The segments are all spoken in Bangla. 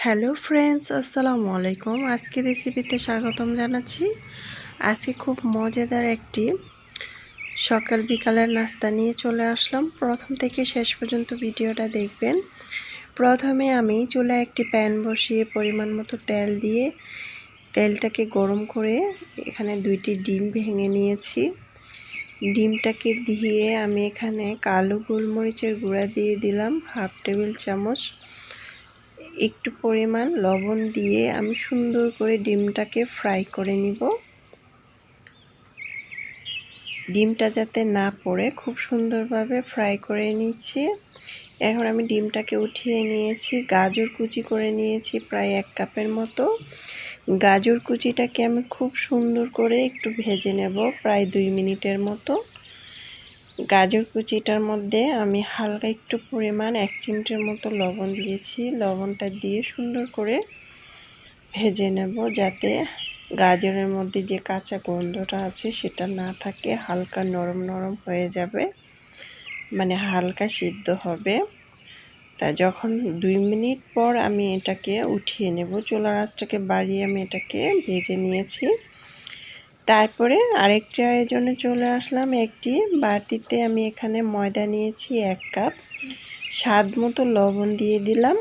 হ্যালো ফ্রেন্ডস, আসসালামু আলাইকুম। আজকে রেসিপিতে স্বাগতম জানাচ্ছি। আজকে খুব মজাদার একটি সকাল বিকালের নাস্তা নিয়ে চলে আসলাম। প্রথম থেকে শেষ পর্যন্ত ভিডিওটা দেখবেন। প্রথমে আমি চুলায় একটি প্যান বসিয়ে পরিমাণ মতো তেল দিয়ে তেলটাকে গরম করে এখানে 2টি ডিম ভেঙে নিয়েছি। ডিমটাকে দিয়ে আমি এখানে কালো গোলমরিচের গুঁড়া দিয়ে দিলাম হাফ টেবিল চামচ। একটু পরিমাণ লবণ দিয়ে আমি সুন্দর করে ডিমটাকে ফ্রাই করে নিব। ডিমটা যাতে না পড়ে খুব সুন্দরভাবে ফ্রাই করে নিচ্ছি। এখন আমি ডিমটাকে উঠিয়ে নিয়েছি। গাজর কুচি করে নিয়েছি প্রায় 1 কাপের মতো। গাজর কুচিটাকে আমি খুব সুন্দর করে একটু ভেজে নেব প্রায় 2 মিনিটের মতো। গাজর কুচিটার মধ্যে আমি হালকা একটু পরিমাণ 1 চিমটির মতো লবণ দিয়েছি। লবণটা দিয়ে সুন্দর করে ভেজে নেব যাতে গাজরের মধ্যে যে কাঁচা গন্ধটা আছে সেটা না থাকে, হালকা নরম নরম হয়ে যাবে, মানে হালকা সিদ্ধ হবে। তা যখন 2 মিনিট পর আমি এটাকে উঠিয়ে নেব। চুলার আঁচটাকে বাড়িয়ে আমি এটাকে ভেজে নিয়েছি। তারপরে আরেকটি আয়োজনে চলে আসলাম। একটি বাটিতে আমি এখানে ময়দা নিয়েছি 1 কাপ। স্বাদ মতো লবণ দিয়ে দিলাম,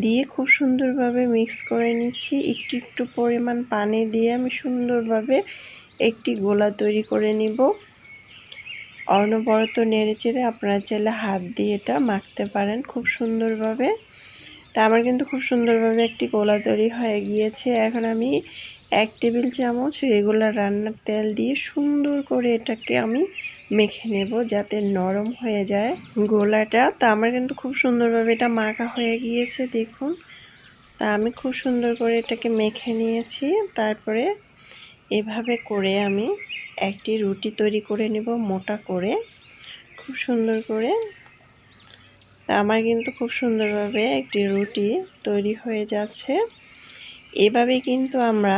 দিয়ে খুব সুন্দরভাবে মিক্স করে নিচ্ছি। একটু একটু পরিমাণ পানি দিয়ে আমি সুন্দরভাবে একটি গোলা তৈরি করে নিব। অনবরত নেড়েচেড়ে আপনারা চাইলে হাত দিয়ে এটা মাখতে পারেন খুব সুন্দরভাবে। তা আমার কিন্তু খুব সুন্দরভাবে একটি গোলা তৈরি হয়ে গিয়েছে। এখন আমি 1 টেবিল চামচ রেগুলার রান্নার তেল দিয়ে সুন্দর করে এটাকে আমি মেখে নেব যাতে নরম হয়ে যায় গোলাটা। তা আমার কিন্তু খুব সুন্দরভাবে এটা মাখা হয়ে গিয়েছে দেখুন। তা আমি খুব সুন্দর করে এটাকে মেখে নিয়েছি। তারপরে এভাবে করে আমি একটি রুটি তৈরি করে নেব মোটা করে খুব সুন্দর করে। তা আমার কিন্তু খুব সুন্দরভাবে একটি রুটি তৈরি হয়ে যাচ্ছে। এভাবে কিন্তু আমরা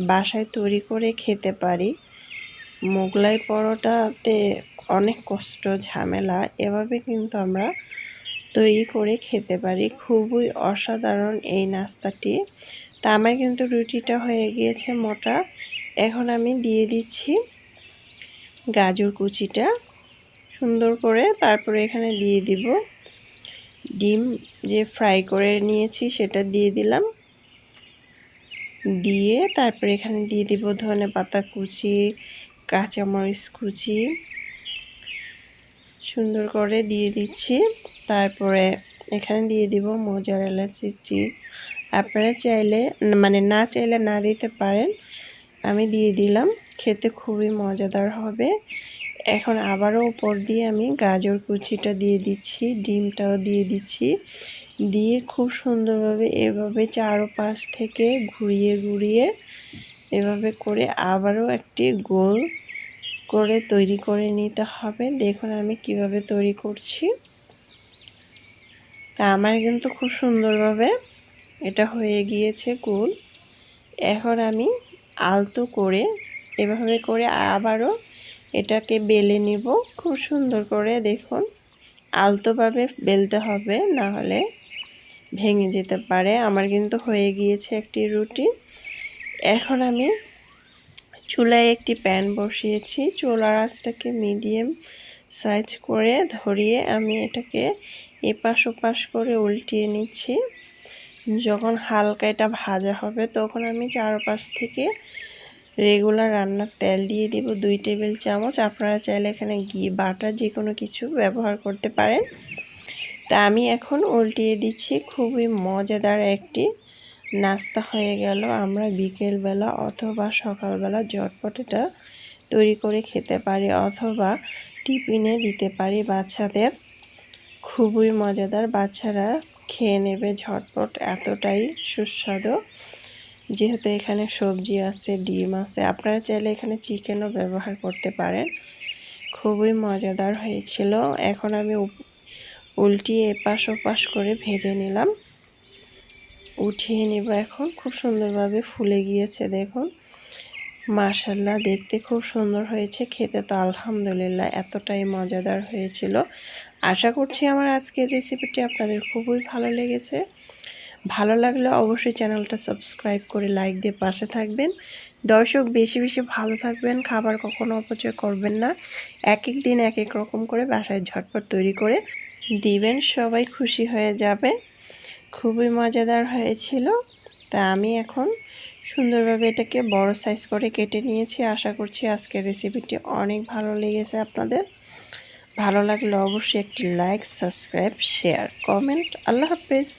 বাসায় তৈরি করে খেতে পারি। মোগলাই পরোটাতে অনেক কষ্ট ঝামেলা, এভাবে কিন্তু আমরা তৈরি করে খেতে পারি। খুবই অসাধারণ এই নাস্তাটি। তা আমার কিন্তু রুটিটা হয়ে গিয়েছে মোটা। এখন আমি দিয়ে দিচ্ছি গাজর কুচিটা সুন্দর করে। তারপরে এখানে দিয়ে দিব ডিম যে ফ্রাই করে নিয়েছি সেটা দিয়ে দিলাম। দিয়ে তারপরে এখানে দিয়ে দিব ধনেপাতা কুচি, কাঁচামরিচ কুচি সুন্দর করে দিয়ে দিচ্ছি। তারপরে এখানে দিয়ে দিব মোজারেলা চিজ। আপনারা চাইলে না চাইলে না দিতে পারেন, আমি দিয়ে দিলাম। খেতে খুবই মজাদার হবে। এখন আবারও উপর দিয়ে আমি গাজর কুচিটা দিয়ে দিচ্ছি, ডিমটাও দিয়ে দিচ্ছি। দিয়ে খুব সুন্দরভাবে এভাবে চারপাশ থেকে ঘুরিয়ে ঘুরিয়ে এভাবে করে আবারও একটি গোল করে তৈরি করে নিতে হবে। দেখুন আমি কিভাবে তৈরি করছি। তা আমার কিন্তু খুব সুন্দরভাবে এটা হয়ে গিয়েছে গোল। এখন আমি আলতো করে এভাবে করে আবারও এটাকে বেলে নিব খুব সুন্দর করে। দেখুন আলতোভাবে বেলতে হবে, না হলে ভেঙে যেতে পারে। আমার কিন্তু হয়ে গিয়েছে একটি রুটি। এখন আমি চুলায় একটি প্যান বসিয়েছি। চুলার আঁচটাকে মিডিয়াম সাইজ করে ধরিয়ে আমি এটাকে এপাশ ওপাশ করে উল্টিয়ে নিচ্ছি। যখন হালকা এটা ভাজা হবে তখন আমি চারপাশ থেকে রেগুলার রান্নার তেল দিয়ে দিব 2 টেবিল চামচ। আপনারা চাইলে এখানে ঘি, বাটার যে কোনো কিছু ব্যবহার করতে পারেন। তা আমি এখন উল্টিয়ে দিচ্ছি। খুবই মজাদার একটি নাস্তা হয়ে গেল। আমরা বিকেলবেলা অথবা সকালবেলা ঝটপট এটা তৈরি করে খেতে পারি, অথবা টিফিনে দিতে পারি বাচ্চাদের। খুবই মজাদার, বাচ্চারা খেয়ে নেবে ঝটপট, এতটাই সুস্বাদু। যেহেতু এখানে সবজি আছে, ডিম আছে, আপনারা চাইলে এখানে চিকেনও ব্যবহার করতে পারেন। খুবই মজাদার হয়েছিল। এখন আমি উল্টিয়ে এপাশ ওপাশ করে ভেজে নিলাম, উঠিয়ে নিব। এখন খুব সুন্দরভাবে ফুলে গিয়েছে দেখুন। মাশাআল্লাহ, দেখতে খুব সুন্দর হয়েছে, খেতে তো আলহামদুলিল্লাহ এতটাই মজাদার হয়েছিল। আশা করছি আমার আজকের রেসিপিটি আপনাদের খুবই ভালো লেগেছে। ভালো লাগলে অবশ্যই চ্যানেলটা সাবস্ক্রাইব করে লাইক দিয়ে পাশে থাকবেন। দর্শক বেশি বেশি ভালো থাকবেন, খাবার কখনো অপচয় করবেন না। এক এক দিন এক এক রকম করে বাসায় ঝটপট তৈরি করে দিবেন, সবাই খুশি হয়ে যাবে। খুবই মজাদার হয়েছিল। তা আমি এখন সুন্দরভাবে এটাকে বড় সাইজ করে কেটে নিয়েছি। আশা করছি আজকের রেসিপিটি অনেক ভালো লেগেছে আপনাদের। ভালো লাগলে অবশ্যই একটি লাইক, সাবস্ক্রাইব, শেয়ার, কমেন্ট। আল্লাহ হাফেজ।